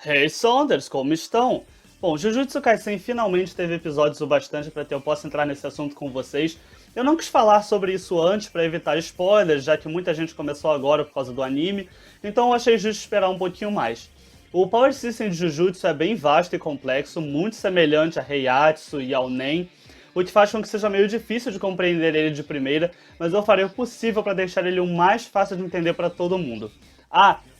Hey Saunders, como estão? Bom, Jujutsu Kaisen finalmente teve episódios o bastante para que eu possa entrar nesse assunto com vocês. Eu não quis falar sobre isso antes para evitar spoilers, já que muita gente começou agora por causa do anime, então eu achei justo esperar um pouquinho mais. O Power System de Jujutsu é bem vasto e complexo, muito semelhante a Heiatsu e ao Nen, o que faz com que seja meio difícil de compreender ele de primeira, mas eu farei o possível para deixar ele o mais fácil de entender para todo mundo.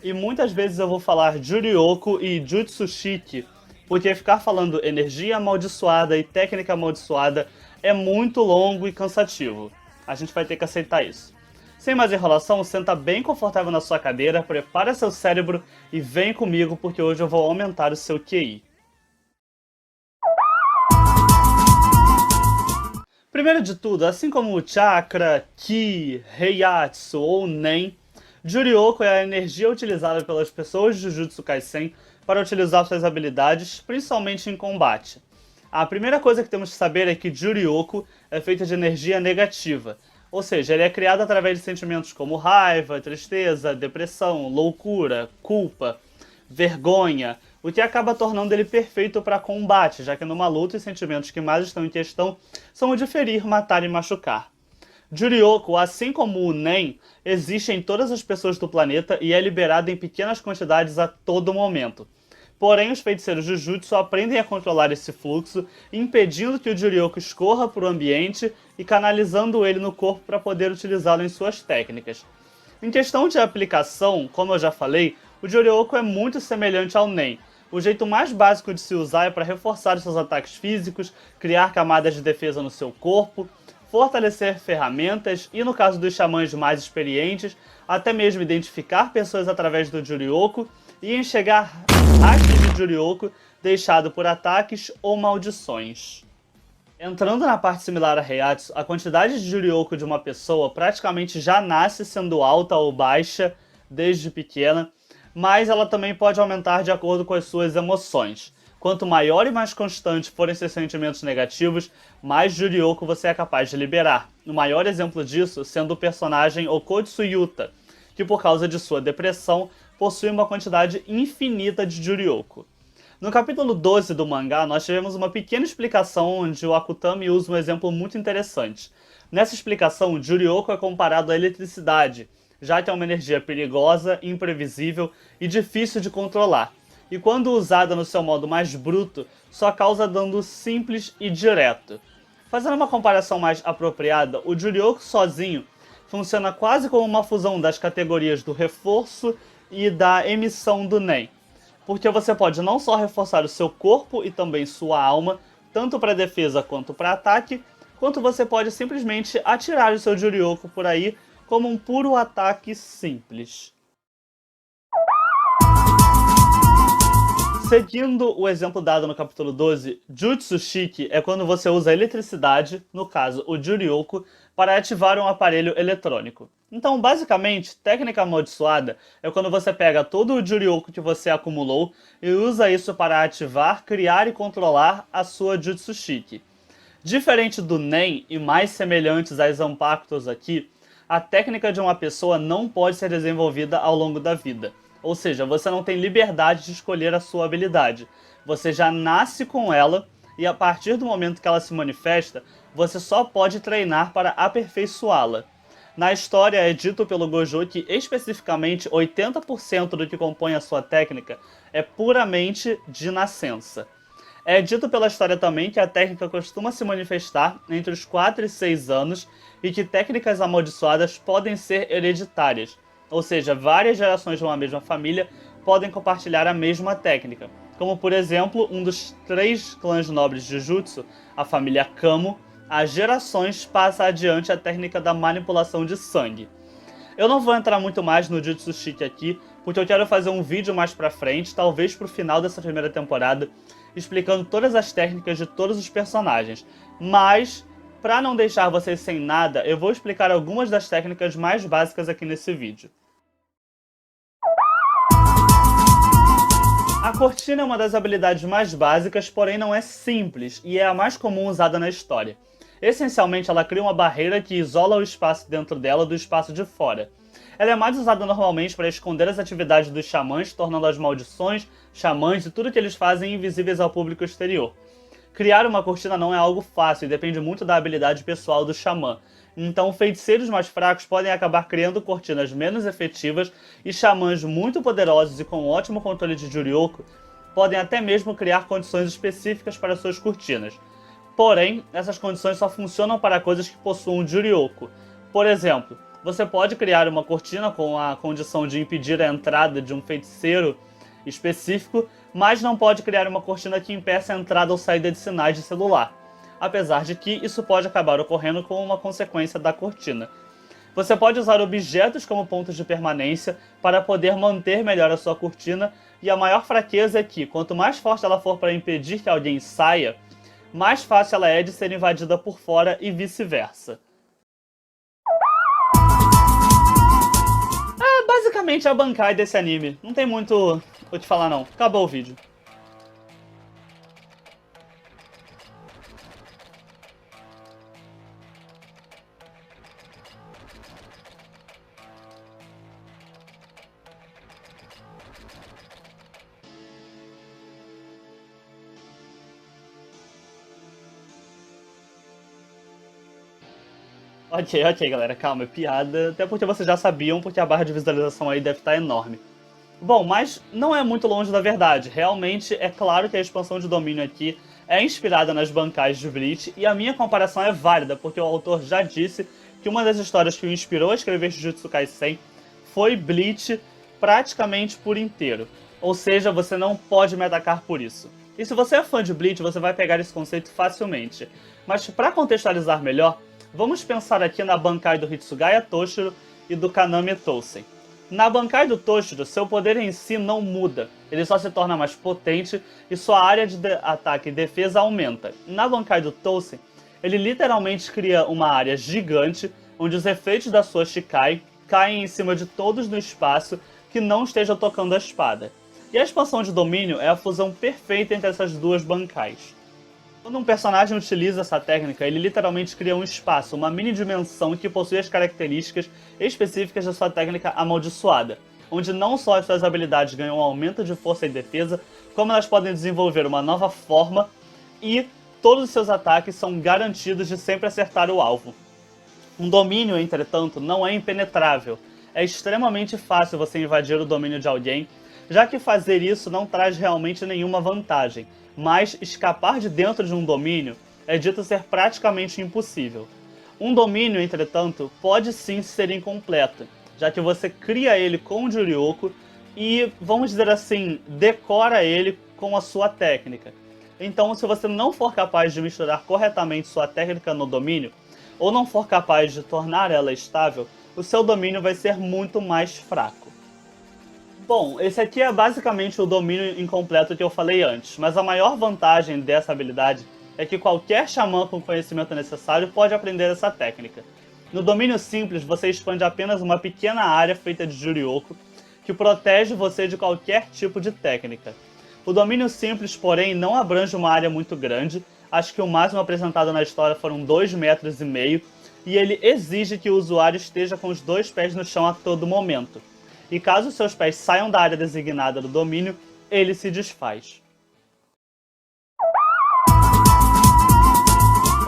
E muitas vezes eu vou falar Juryoku e Jutsushiki, porque ficar falando energia amaldiçoada e técnica amaldiçoada é muito longo e cansativo. A gente vai ter que aceitar isso. Sem mais enrolação, senta bem confortável na sua cadeira, prepara seu cérebro e vem comigo porque hoje eu vou aumentar o seu QI. Primeiro de tudo, assim como o Chakra, Ki, Heiatsu ou Nen, Juryoku é a energia utilizada pelas pessoas de Jujutsu Kaisen para utilizar suas habilidades, principalmente em combate. A primeira coisa que temos que saber é que Juryoku é feita de energia negativa, ou seja, ele é criado através de sentimentos como raiva, tristeza, depressão, loucura, culpa, vergonha, o que acaba tornando ele perfeito para combate, já que numa luta os sentimentos que mais estão em questão são o de ferir, matar e machucar. Juryoku, assim como o Nen, existe em todas as pessoas do planeta e é liberado em pequenas quantidades a todo momento. Porém, os feiticeiros Jujutsu aprendem a controlar esse fluxo, impedindo que o Juryoku escorra para o ambiente e canalizando ele no corpo para poder utilizá-lo em suas técnicas. Em questão de aplicação, como eu já falei, o Juryoku é muito semelhante ao Nen. O jeito mais básico de se usar é para reforçar os seus ataques físicos, criar camadas de defesa no seu corpo, fortalecer ferramentas e, no caso dos xamãs mais experientes, até mesmo identificar pessoas através do Juryoku e enxergar rastros de Juryoku deixado por ataques ou maldições. Entrando na parte similar a Heiatsu, a quantidade de Juryoku de uma pessoa praticamente já nasce sendo alta ou baixa desde pequena, mas ela também pode aumentar de acordo com as suas emoções. Quanto maior e mais constante forem seus sentimentos negativos, mais Juryoku você é capaz de liberar. O maior exemplo disso sendo o personagem Okotsu Yuta, que por causa de sua depressão, possui uma quantidade infinita de Juryoku. No capítulo 12 do mangá, nós tivemos uma pequena explicação onde o Akutami usa um exemplo muito interessante. Nessa explicação, o Juryoku é comparado à eletricidade, já que é uma energia perigosa, imprevisível e difícil de controlar. E quando usada no seu modo mais bruto, só causa dano simples e direto. Fazendo uma comparação mais apropriada, o Juryoku sozinho funciona quase como uma fusão das categorias do reforço e da emissão do Nen, porque você pode não só reforçar o seu corpo e também sua alma, tanto para defesa quanto para ataque, quanto você pode simplesmente atirar o seu Juryoku por aí como um puro ataque simples. Seguindo o exemplo dado no capítulo 12, Jutsushiki é quando você usa a eletricidade, no caso o Juryoku, para ativar um aparelho eletrônico. Então, basicamente, técnica amaldiçoada é quando você pega todo o Juryoku que você acumulou e usa isso para ativar, criar e controlar a sua Jutsushiki. Diferente do Nen e mais semelhantes às Zanpakutos aqui, a técnica de uma pessoa não pode ser desenvolvida ao longo da vida. Ou seja, você não tem liberdade de escolher a sua habilidade. Você já nasce com ela e a partir do momento que ela se manifesta, você só pode treinar para aperfeiçoá-la. Na história é dito pelo Gojo que especificamente 80% do que compõe a sua técnica é puramente de nascença. É dito pela história também que a técnica costuma se manifestar entre os 4 e 6 anos e que técnicas amaldiçoadas podem ser hereditárias. Ou seja, várias gerações de uma mesma família podem compartilhar a mesma técnica. Como, por exemplo, um dos 3 clãs nobres de Jutsu, a família Kamo, há gerações passa adiante a técnica da manipulação de sangue. Eu não vou entrar muito mais no Jutsushiki aqui, porque eu quero fazer um vídeo mais pra frente, talvez pro final dessa primeira temporada, explicando todas as técnicas de todos os personagens. Mas, para não deixar vocês sem nada, eu vou explicar algumas das técnicas mais básicas aqui nesse vídeo. A cortina é uma das habilidades mais básicas, porém não é simples, e é a mais comum usada na história. Essencialmente, ela cria uma barreira que isola o espaço dentro dela do espaço de fora. Ela é mais usada normalmente para esconder as atividades dos xamãs, tornando as maldições, xamãs e tudo que eles fazem invisíveis ao público exterior. Criar uma cortina não é algo fácil e depende muito da habilidade pessoal do xamã. Então, feiticeiros mais fracos podem acabar criando cortinas menos efetivas e xamãs muito poderosos e com ótimo controle de Jurioku podem até mesmo criar condições específicas para suas cortinas. Porém, essas condições só funcionam para coisas que possuam Jurioku. Por exemplo, você pode criar uma cortina com a condição de impedir a entrada de um feiticeiro específico, mas não pode criar uma cortina que impeça a entrada ou saída de sinais de celular, apesar de que isso pode acabar ocorrendo como uma consequência da cortina. Você pode usar objetos como pontos de permanência para poder manter melhor a sua cortina, e a maior fraqueza é que, quanto mais forte ela for para impedir que alguém saia, mais fácil ela é de ser invadida por fora e vice-versa. Basicamente é a Bankai desse anime. Não tem muito o que falar não. Acabou o vídeo. Ok, galera, calma, é piada. Até porque vocês já sabiam, porque a barra de visualização aí deve estar enorme. Bom, mas não é muito longe da verdade. Realmente, é claro que a expansão de domínio aqui é inspirada nas bancais de Bleach, e a minha comparação é válida, porque o autor já disse que uma das histórias que o inspirou a escrever Jujutsu Kaisen foi Bleach praticamente por inteiro. Ou seja, você não pode me atacar por isso. E se você é fã de Bleach, você vai pegar esse conceito facilmente. Mas para contextualizar melhor, vamos pensar aqui na Bankai do Hitsugaya Toshiro e do Kaname Tousen. Na Bankai do Toshiro, seu poder em si não muda, ele só se torna mais potente e sua área de ataque e defesa aumenta. Na Bankai do Tousen, ele literalmente cria uma área gigante, onde os efeitos da sua Shikai caem em cima de todos no espaço que não esteja tocando a espada. E a expansão de domínio é a fusão perfeita entre essas duas Bankais. Quando um personagem utiliza essa técnica, ele literalmente cria um espaço, uma mini dimensão que possui as características específicas da sua técnica amaldiçoada, onde não só as suas habilidades ganham um aumento de força e defesa, como elas podem desenvolver uma nova forma e todos os seus ataques são garantidos de sempre acertar o alvo. Um domínio, entretanto, não é impenetrável. É extremamente fácil você invadir o domínio de alguém, já que fazer isso não traz realmente nenhuma vantagem, mas escapar de dentro de um domínio é dito ser praticamente impossível. Um domínio, entretanto, pode sim ser incompleto, já que você cria ele com o Jurioku e, vamos dizer assim, decora ele com a sua técnica. Então, se você não for capaz de misturar corretamente sua técnica no domínio, ou não for capaz de tornar ela estável, o seu domínio vai ser muito mais fraco. Bom, esse aqui é basicamente o domínio incompleto que eu falei antes, mas a maior vantagem dessa habilidade é que qualquer xamã com conhecimento necessário pode aprender essa técnica. No domínio simples, você expande apenas uma pequena área feita de Jurioku, que protege você de qualquer tipo de técnica. O domínio simples, porém, não abrange uma área muito grande, acho que o máximo apresentado na história foram 2,5 metros, e ele exige que o usuário esteja com os 2 pés no chão a todo momento. E caso seus pés saiam da área designada do domínio, ele se desfaz.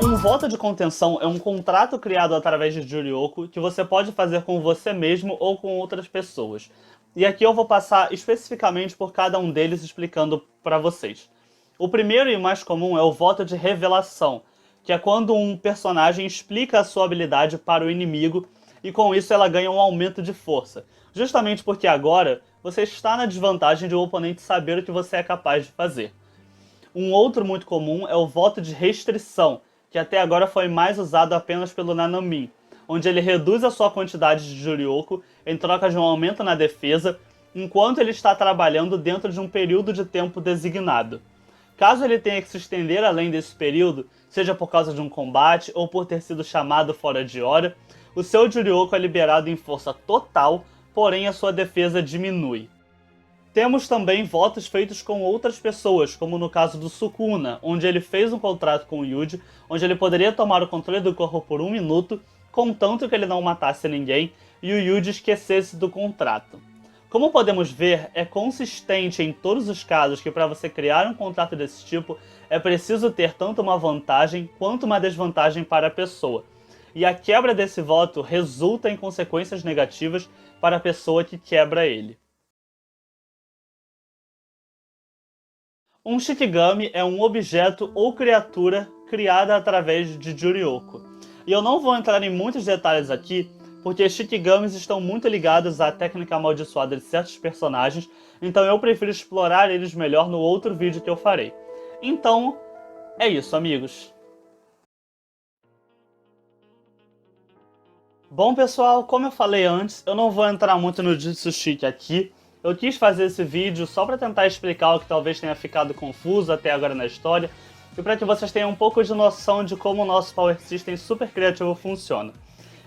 Um voto de contenção é um contrato criado através de Jurioku que você pode fazer com você mesmo ou com outras pessoas. E aqui eu vou passar especificamente por cada um deles explicando para vocês. O primeiro e mais comum é o voto de revelação, que é quando um personagem explica a sua habilidade para o inimigo e com isso ela ganha um aumento de força. Justamente porque agora você está na desvantagem de o oponente saber o que você é capaz de fazer. Um outro muito comum é o voto de restrição, que até agora foi mais usado apenas pelo Nanomin, onde ele reduz a sua quantidade de Jurioku em troca de um aumento na defesa, enquanto ele está trabalhando dentro de um período de tempo designado. Caso ele tenha que se estender além desse período, seja por causa de um combate ou por ter sido chamado fora de hora, o seu Jurioku é liberado em força total, porém a sua defesa diminui. Temos também votos feitos com outras pessoas, como no caso do Sukuna, onde ele fez um contrato com o Yuji, onde ele poderia tomar o controle do corpo por 1 minuto, contanto que ele não matasse ninguém e o Yuji esquecesse do contrato. Como podemos ver, é consistente em todos os casos que para você criar um contrato desse tipo, é preciso ter tanto uma vantagem quanto uma desvantagem para a pessoa. E a quebra desse voto resulta em consequências negativas para a pessoa que quebra ele. Um Shikigami é um objeto ou criatura criada através de Juryoko. E eu não vou entrar em muitos detalhes aqui, porque Shikigamis estão muito ligados à técnica amaldiçoada de certos personagens, então eu prefiro explorar eles melhor no outro vídeo que eu farei. Então, é isso, amigos. Bom, pessoal, como eu falei antes, eu não vou entrar muito no Jutsu Shiki aqui. Eu quis fazer esse vídeo só para tentar explicar o que talvez tenha ficado confuso até agora na história, e para que vocês tenham um pouco de noção de como o nosso Power System super criativo funciona.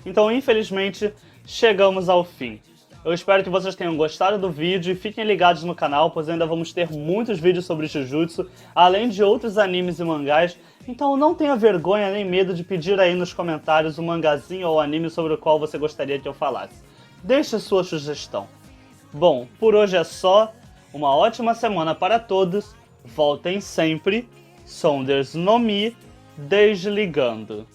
Então, infelizmente, chegamos ao fim. Eu espero que vocês tenham gostado do vídeo e fiquem ligados no canal, pois ainda vamos ter muitos vídeos sobre Jujutsu, além de outros animes e mangás, então não tenha vergonha nem medo de pedir aí nos comentários um mangazinho ou anime sobre o qual você gostaria que eu falasse. Deixe sua sugestão. Bom, por hoje é só. Uma ótima semana para todos. Voltem sempre. Sonders no Mi, desligando.